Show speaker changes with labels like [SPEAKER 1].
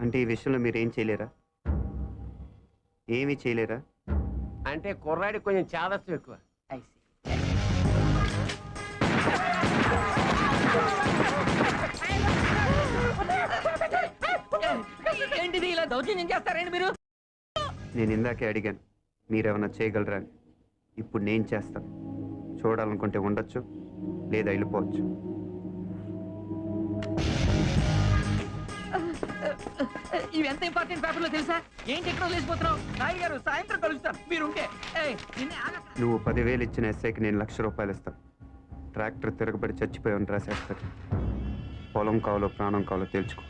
[SPEAKER 1] అంటే ఈ విషయంలో మీరు ఏం చేయలేరా? ఏమీ చేయలేరా?
[SPEAKER 2] అంటే కుర్రాడి కొంచెం చాదస్తం ఎక్కువ.
[SPEAKER 3] ఏంటిది ఇలా దౌర్జన్యం చేస్తారండి మీరు?
[SPEAKER 1] నేను ఇందాకే అడిగాను మీరేమన్నా చేయగలరా అని. ఇప్పుడు నేను చేస్తాను. చూడాలనుకుంటే ఉండొచ్చు, లేదా వెళ్ళిపోవచ్చు.
[SPEAKER 3] ఇవి ఎంత ఇంపార్టెంట్ పేపర్లో తెలుసా? ఏంటి ఎక్కడో లేచిపోతున్నావు? నాయుడు గారు సాయంత్రం కలుస్తాను మీరుంటే.
[SPEAKER 1] నువ్వు 10,000 ఇచ్చిన ఎస్ఐకి నేను ₹1,00,000 ఇస్తాను. ట్రాక్టర్ తిరగబడి చచ్చిపోయాను రాసేస్తాను. పొలం కావాలో ప్రాణం కావాలో తేల్చుకో.